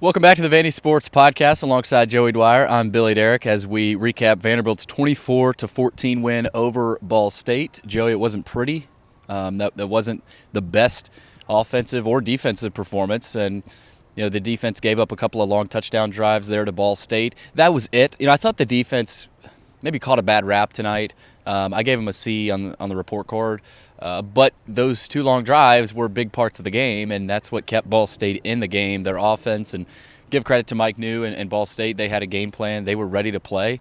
Welcome back to the Vandy Sports Podcast alongside Joey Dwyer. I'm Billy Derrick as we recap Vanderbilt's 24-14 win over Ball State. Joey, it wasn't pretty. That wasn't the best offensive or defensive performance, and the defense gave up a couple of long touchdown drives there to Ball State. That was it. I thought the defense maybe caught a bad rap tonight. I gave them a C on the report card. But those two long drives were big parts of the game, and that's what kept Ball State in the game, their offense. And give credit to Mike New and Ball State. They had a game plan. They were ready to play.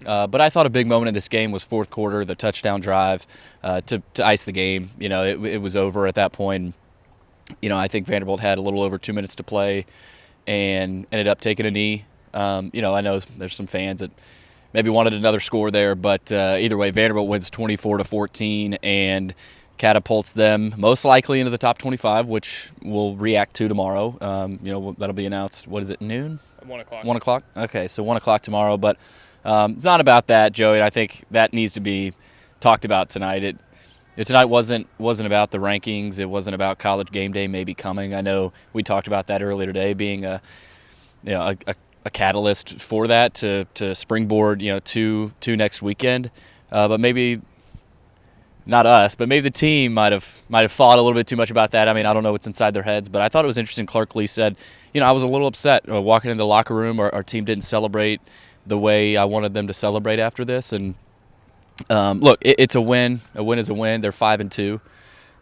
But I thought a big moment in this game was fourth quarter, the touchdown drive to ice the game. It was over at that point. I think Vanderbilt had a little over 2 minutes to play and ended up taking a knee. I know there's some fans that maybe wanted another score there, but either way, Vanderbilt wins 24-14 and catapults them most likely into the top 25, which we'll react to tomorrow. That'll be announced. What is it, noon? 1 o'clock. 1 o'clock? Okay, so 1 o'clock tomorrow. But it's not about that, Joey. I think that needs to be talked about tonight. Tonight wasn't about the rankings. It wasn't about College Game Day maybe coming. I know we talked about that earlier today, being a catalyst for that to springboard to next weekend. But maybe not us, but maybe the team might have thought a little bit too much about that. I mean, I don't know what's inside their heads, but I thought it was interesting. Clark Lee said, I was a little upset walking into the locker room. Our team didn't celebrate the way I wanted them to celebrate after this. And look, it's a win. A win is a win. They're 5-2.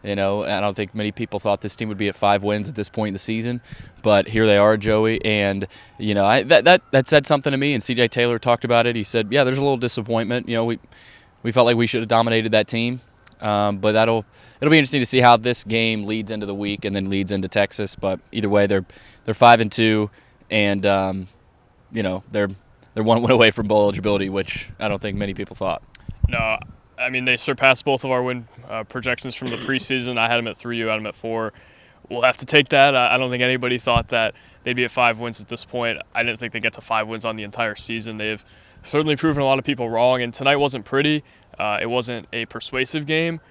I don't think many people thought this team would be at 5 wins at this point in the season, but here they are, Joey. And that said something to me. And C.J. Taylor talked about it. He said, "Yeah, there's a little disappointment. We felt like we should have dominated that team, but it'll be interesting to see how this game leads into the week and then leads into Texas. But either way, they're 5-2, and they're 1 win away from bowl eligibility, which I don't think many people thought." No. I mean, they surpassed both of our win projections from the preseason. I had them at 3, you had them at 4. We'll have to take that. I don't think anybody thought that they'd be at 5 wins at this point. I didn't think they'd get to 5 wins on the entire season. They've certainly proven a lot of people wrong, and tonight wasn't pretty. It wasn't a persuasive game,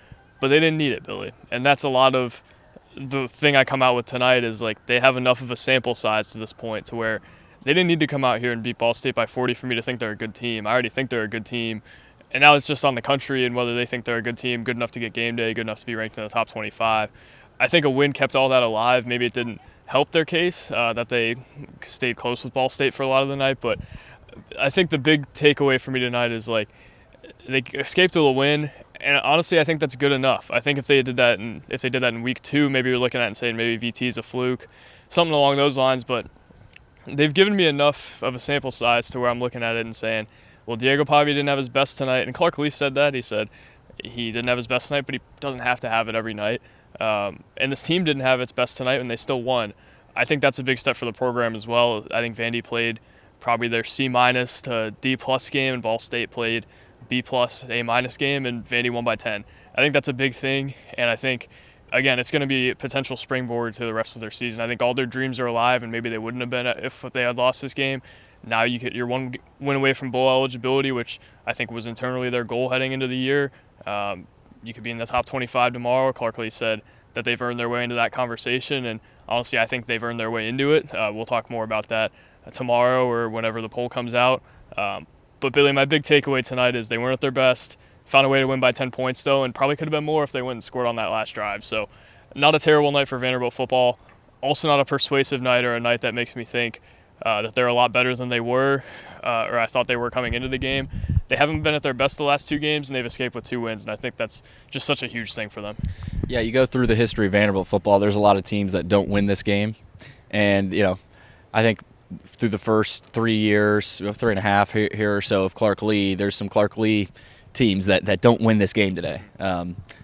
but they didn't need it, Billy. And that's a lot of the thing I come out with tonight is, they have enough of a sample size to this point to where they didn't need to come out here and beat Ball State by 40 for me to think they're a good team. I already think they're a good team. And now it's just on the country and whether they think they're a good team, good enough to get game day, good enough to be ranked in the top 25. I think a win kept all that alive. Maybe it didn't help their case that they stayed close with Ball State for a lot of the night. But I think the big takeaway for me tonight is, they escaped with a win. And honestly, I think that's good enough. I think if they did that in week 2, maybe you're looking at it and saying maybe VT is a fluke, something along those lines. But they've given me enough of a sample size to where I'm looking at it and saying, well, Diego Pavia didn't have his best tonight, and Clark Lee said that. He said he didn't have his best tonight, but he doesn't have to have it every night. And this team didn't have its best tonight, and they still won. I think that's a big step for the program as well. I think Vandy played probably their C- to D+ game, and Ball State played B+, A- game, and Vandy won by 10. I think that's a big thing, and I think, again, it's going to be a potential springboard to the rest of their season. I think all their dreams are alive, and maybe they wouldn't have been if they had lost this game. Now you're 1 win away from bowl eligibility, which I think was internally their goal heading into the year. You could be in the top 25 tomorrow. Clark Lee said that they've earned their way into that conversation, and honestly, I think they've earned their way into it. We'll talk more about that tomorrow or whenever the poll comes out. But Billy, my big takeaway tonight is they weren't at their best. Found a way to win by 10 points, though, and probably could have been more if they went and scored on that last drive. So not a terrible night for Vanderbilt football. Also not a persuasive night or a night that makes me think that they're a lot better than they were, or I thought they were coming into the game. They haven't been at their best the last 2 games, and they've escaped with 2 wins, and I think that's just such a huge thing for them. Yeah, you go through the history of Vanderbilt football, there's a lot of teams that don't win this game. And, I think through the first 3 years, 3.5 here or so of Clark Lee, there's some Clark Lee teams that don't win this game today.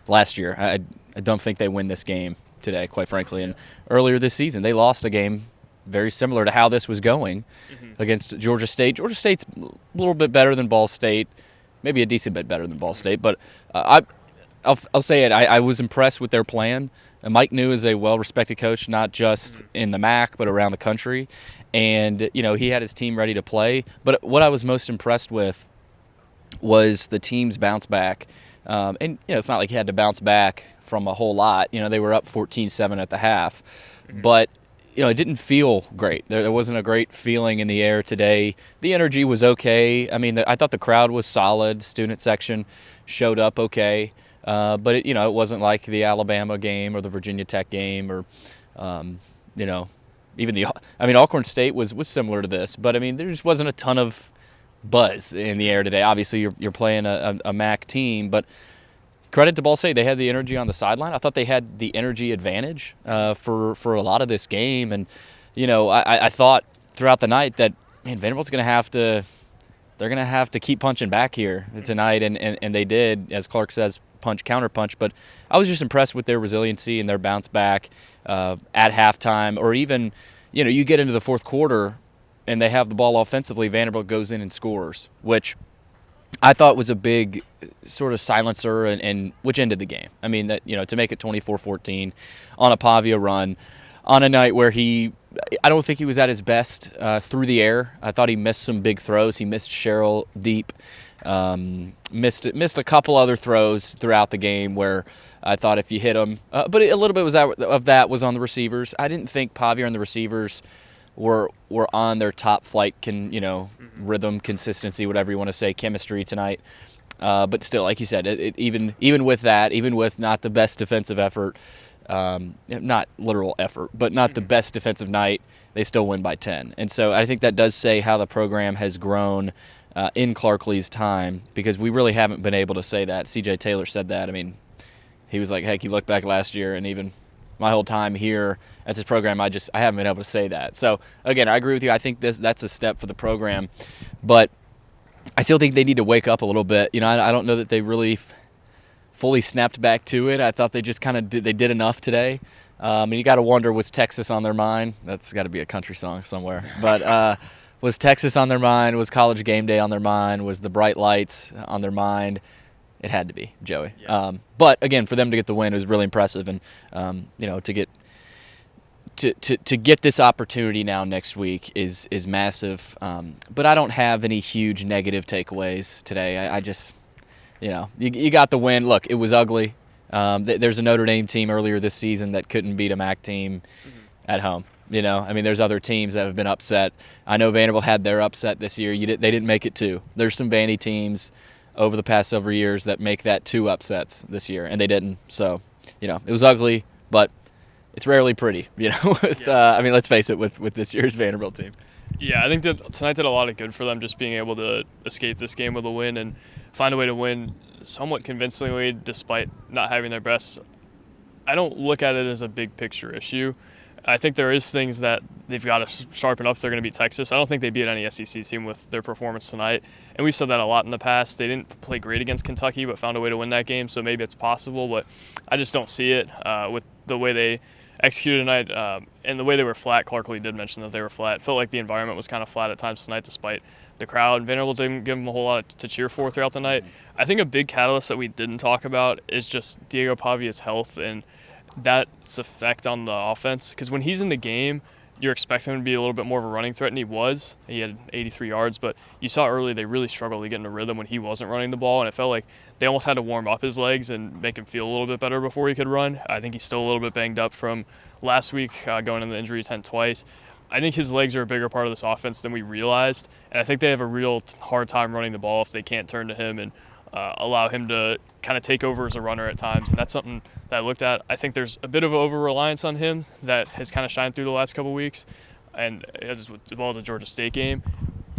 Last year, I don't think they win this game today, quite frankly. And earlier this season, they lost a game very similar to how this was going against Georgia State. Georgia State's a little bit better than Ball State, maybe a decent bit better than Ball State. But I'll say it. I was impressed with their plan. Mike New is a well-respected coach, not just in the MAC, but around the country. And, he had his team ready to play. But what I was most impressed with was the team's bounce back. And, it's not like he had to bounce back from a whole lot. They were up 14-7 at the half. But it didn't feel great. There wasn't a great feeling in the air today. The energy was okay. I mean, I thought the crowd was solid. Student section showed up okay. But it wasn't like the Alabama game or the Virginia Tech game or, even Alcorn State was similar to this. But, I mean, there just wasn't a ton of buzz in the air today. Obviously, you're playing a MAC team, but credit to Ball State, they had the energy on the sideline. I thought they had the energy advantage for a lot of this game, and I thought throughout the night that Vanderbilt's going to have to keep punching back here tonight, and they did, as Clark says, punch counter punch. But I was just impressed with their resiliency and their bounce back at halftime, or even you get into the fourth quarter and they have the ball offensively, Vanderbilt goes in and scores, which I thought was a big sort of silencer and which ended the game. I mean, that to make it 24-14 on a Pavia run on a night where I don't think he was at his best through the air. I thought he missed some big throws. He missed Sherrill deep, missed a couple other throws throughout the game where I thought if you hit them, but a little bit of that was on the receivers. I didn't think Pavia and the receivers were on their top flight, rhythm, consistency, whatever you want to say, chemistry tonight. But still, like you said, even with that, even with not the best defensive effort, not literal effort, but not the best defensive night, they still win by 10. And so I think that does say how the program has grown in Clark Lee's time, because we really haven't been able to say that. C.J. Taylor said that. I mean, he was like, heck, you look back last year, and even my whole time here at this program, I haven't been able to say that. So, again, I agree with you. I think that's a step for the program. But I still think they need to wake up a little bit. I don't know that they really fully snapped back to it. I thought they just kind of did enough today. And you got to wonder, was Texas on their mind? That's got to be a country song somewhere. But was Texas on their mind? Was College Game Day on their mind? Was the bright lights on their mind? It had to be, Joey. Yeah. But again, for them to get the win, it was really impressive, and to get this opportunity now next week is massive. But I don't have any huge negative takeaways today. I just, you got the win. Look, it was ugly. There's a Notre Dame team earlier this season that couldn't beat a MAC team at home. There's other teams that have been upset. I know Vanderbilt had their upset this year. They didn't make it 2. There's some Vandy teams over the past several years that make that 2 upsets this year, and they didn't. So, it was ugly, but it's rarely pretty, let's face it, with this year's Vanderbilt team. Yeah, I think that tonight did a lot of good for them, just being able to escape this game with a win and find a way to win somewhat convincingly despite not having their best. I don't look at it as a big picture issue. I think there is things that they've got to sharpen up if they're going to beat Texas. I don't think they beat any SEC team with their performance tonight. And we've said that a lot in the past. They didn't play great against Kentucky, but found a way to win that game, so maybe it's possible. But I just don't see it with the way they executed tonight and the way they were flat. Clark Lee did mention that they were flat. Felt like the environment was kind of flat at times tonight despite the crowd. Vanderbilt didn't give them a whole lot to cheer for throughout the night. I think a big catalyst that we didn't talk about is just Diego Pavia's health and that's effect on the offense, because when he's in the game, you're expecting him to be a little bit more of a running threat, and he was. He had 83 yards, but you saw early they really struggled to get in a rhythm when he wasn't running the ball, and it felt like they almost had to warm up his legs and make him feel a little bit better before he could run. I think he's still a little bit banged up from last week, going in the injury tent twice. I think his legs are a bigger part of this offense than we realized, and I think they have a real hard time running the ball if they can't turn to him and allow him to kind of take over as a runner at times, and that's something that I looked at. I think there's a bit of over-reliance on him that has kind of shined through the last couple of weeks, and as well as the Georgia State game.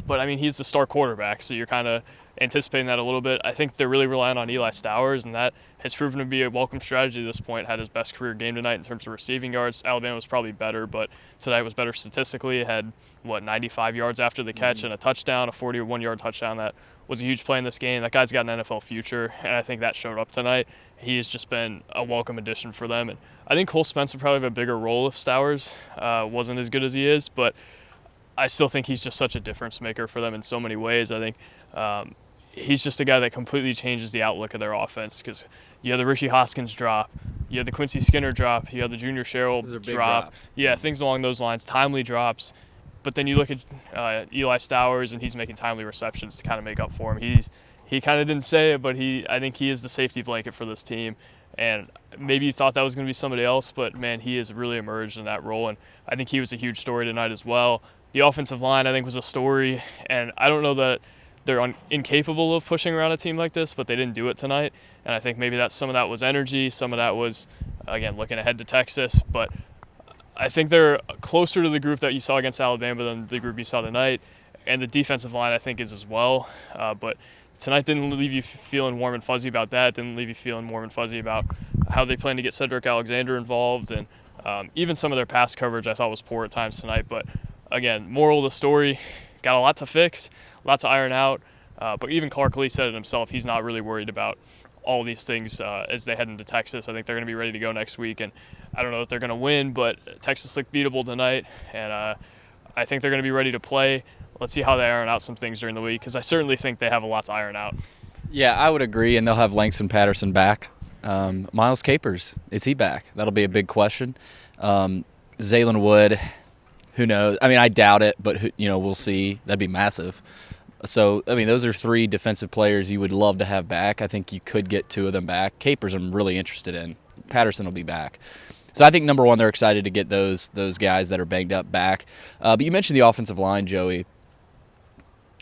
But, he's the star quarterback, so you're kind of anticipating that a little bit. I think they're really relying on Eli Stowers, and that has proven to be a welcome strategy at this point. Had his best career game tonight in terms of receiving yards. Alabama was probably better, but tonight was better statistically. It had, 95 yards after the catch and a touchdown, a 41-yard touchdown that was a huge play in this game. That guy's got an NFL future, and I think that showed up tonight. He has just been a welcome addition for them. And I think Cole Spence would probably have a bigger role if Stowers wasn't as good as he is, but I still think he's just such a difference maker for them in so many ways. I think he's just a guy that completely changes the outlook of their offense, because you have the Richie Hoskins drop, you have the Quincy Skinner drop, you have the Junior Sherrill drop. Drops. Yeah, things along those lines, timely drops. But then you look at Eli Stowers, and he's making timely receptions to kind of make up for him. He kind of didn't say it, but I think he is the safety blanket for this team. And maybe you thought that was going to be somebody else, but, man, he has really emerged in that role. And I think he was a huge story tonight as well. The offensive line, I think, was a story. And I don't know that they're incapable of pushing around a team like this, but they didn't do it tonight. And I think maybe some of that was energy. Some of that was, again, looking ahead to Texas. But I think they're closer to the group that you saw against Alabama than the group you saw tonight. And the defensive line, I think, is as well. But tonight didn't leave you feeling warm and fuzzy about that. Didn't leave you feeling warm and fuzzy about how they plan to get Cedric Alexander involved. And even some of their pass coverage I thought was poor at times tonight. But, again, moral of the story, got a lot to fix, a lot to iron out. But even Clark Lee said it himself. He's not really worried about all these things as they head into Texas. I think they're going to be ready to go next week. And I don't know if they're going to win, but Texas looked beatable tonight. And I think they're going to be ready to play. Let's see how they iron out some things during the week, because I certainly think they have a lot to iron out. Yeah, I would agree, and they'll have Langston Patterson back. Miles Capers, is he back? That'll be a big question. Zaylen Wood, who knows? I mean, I doubt it, but we'll see. That'd be massive. So, I mean, those are three defensive players you would love to have back. I think you could get two of them back. Capers I'm really interested in. Patterson will be back. So I think, number one, they're excited to get those guys that are banged up back. But you mentioned the offensive line, Joey,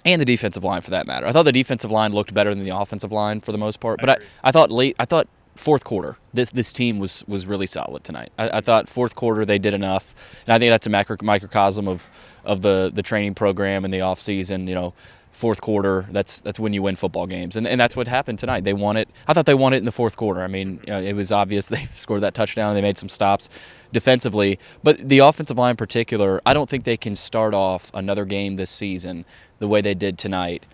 and the defensive line for that matter. I thought the defensive line looked better than the offensive line for the most part. But I thought fourth quarter, this team was really solid tonight. I thought fourth quarter they did enough, and I think that's a microcosm of the training program and the offseason. Fourth quarter, that's when you win football games, and that's what happened tonight. They won it. I thought they won it in the fourth quarter. I mean, it was obvious they scored that touchdown. They made some stops defensively, but the offensive line in particular, I don't think they can start off another game this season the way they did tonight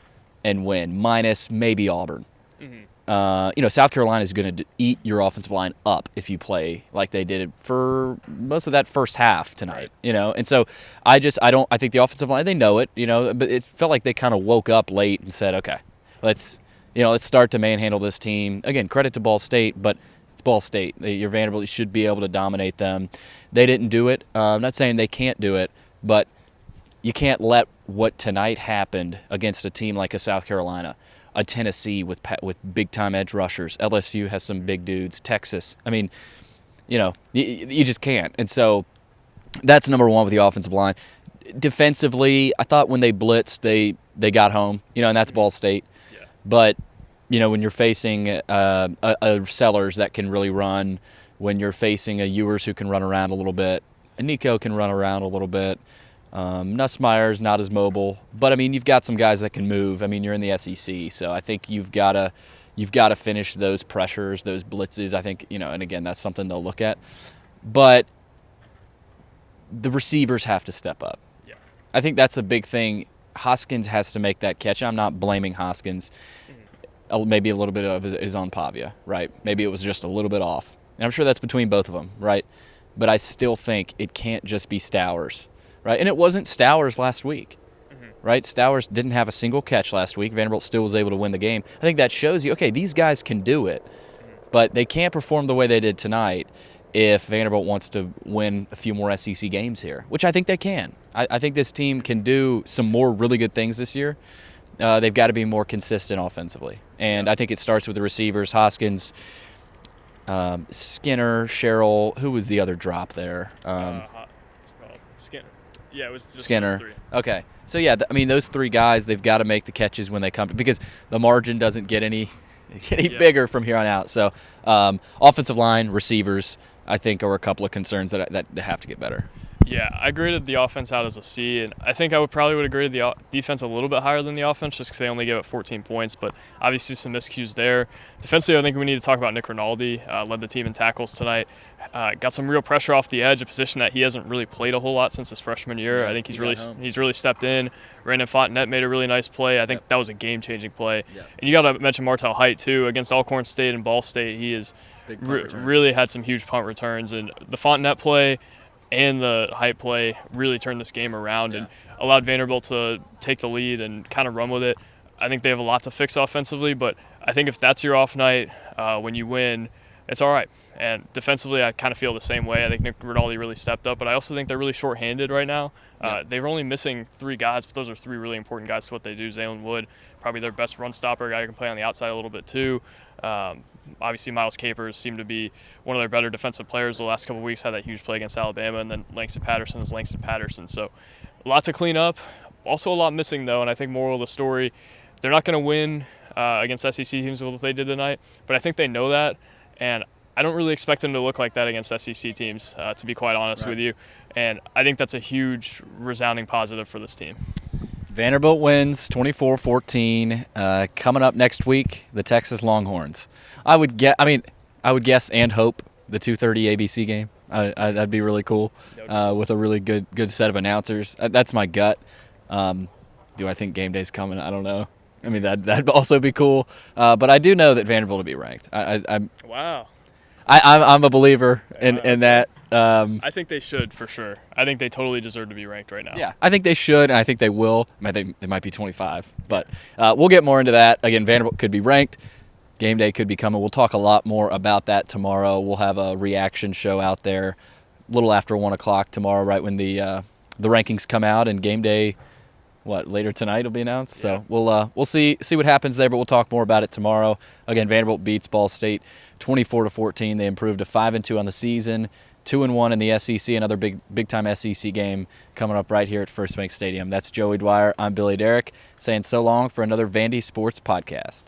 and win, minus maybe Auburn. Mm-hmm. South Carolina is going to eat your offensive line up if you play like they did for most of that first half tonight. Right. And so I think the offensive line, they know it, but it felt like they kind of woke up late and said, okay, let's start to manhandle this team. Again, credit to Ball State, but it's Ball State. Your Vanderbilt should be able to dominate them. They didn't do it. I'm not saying they can't do it, but you can't let what tonight happened against a team like a South Carolina, a Tennessee with big-time edge rushers. LSU has some big dudes. Texas. I mean, you just can't. And so that's number one with the offensive line. Defensively, I thought when they blitzed, they got home, and that's Ball State. Yeah. But, when you're facing a Sellers that can really run, when you're facing a Ewers who can run around a little bit, a Nico can run around a little bit, Nussmeier's not as mobile, but I mean you've got some guys that can move. I mean you're in the SEC, so I think you've got to finish those pressures, those blitzes. I think and again that's something they'll look at, but the receivers have to step up. Yeah, I think that's a big thing. Hoskins has to make that catch. I'm not blaming Hoskins. Mm-hmm. Maybe a little bit of it is on Pavia, right? Maybe it was just a little bit off, and I'm sure that's between both of them, right? But I still think it can't just be Stowers. Right, and it wasn't Stowers last week, right? Stowers didn't have a single catch last week. Vanderbilt still was able to win the game. I think that shows you, okay, these guys can do it, but they can't perform the way they did tonight if Vanderbilt wants to win a few more SEC games here, which I think they can. I think this team can do some more really good things this year. They've got to be more consistent offensively, and I think it starts with the receivers, Hoskins, Skinner, Sherrill. Who was the other drop there? Skinner. Yeah, it was just Skinner. Those three. Okay. So, yeah, those three guys, they've got to make the catches when they come because the margin doesn't get any bigger from here on out. So, offensive line, receivers, I think are a couple of concerns that have to get better. Yeah, I graded the offense out as a C, and I think I would have graded the defense a little bit higher than the offense just because they only gave it 14 points, but obviously some miscues there. Defensively, I think we need to talk about Nick Rinaldi. Led the team in tackles tonight. Got some real pressure off the edge, a position that he hasn't really played a whole lot since his freshman year. I think he's really stepped in. Brandon Fontenette made a really nice play. I think that was a game-changing play. Yep. And you got to mention Martel Height, too. Against Alcorn State and Ball State, he has really had some huge punt returns. And the Fontenette play and the Height play really turned this game around and allowed Vanderbilt to take the lead and kind of run with it. I think they have a lot to fix offensively, but I think if that's your off night when you win, it's all right. And defensively, I kind of feel the same way. I think Nick Rinaldi really stepped up, but I also think they're really shorthanded right now. They're only missing three guys, but those are three really important guys to what they do. Zaylen Wood, probably their best run stopper, guy who can play on the outside a little bit too. Obviously, Miles Capers seemed to be one of their better defensive players the last couple of weeks, had that huge play against Alabama, and then Langston Patterson is Langston Patterson. So a lot to clean up. Also a lot missing, though, and I think moral of the story, they're not going to win against SEC teams with what they did tonight, but I think they know that, and I don't really expect them to look like that against SEC teams, to be quite honest with you. And I think that's a huge, resounding positive for this team. Vanderbilt wins 24-14. Coming up next week, the Texas Longhorns. I would guess and hope the 2:30 ABC game. That'd be really cool with a really good set of announcers. That's my gut. Do I think game day's coming? I don't know. I mean, that'd also be cool. But I do know that Vanderbilt will be ranked. Wow. I'm a believer in that. I think they should, for sure. I think they totally deserve to be ranked right now. Yeah, I think they should, and I think they will. They might be 25, but we'll get more into that. Again, Vanderbilt could be ranked. Game day could be coming. We'll talk a lot more about that tomorrow. We'll have a reaction show out there a little after 1 o'clock tomorrow, right when the rankings come out, and game day, later tonight will be announced. Yeah. So we'll see what happens there, but we'll talk more about it tomorrow. Again, Vanderbilt beats Ball State 24-14. They improved to 5-2 on the season, 2-1 in the SEC. Another big time SEC game coming up right here at First Bank Stadium. That's Joey Dwyer. I'm Billy Derrick saying so long for another Vandy Sports Podcast.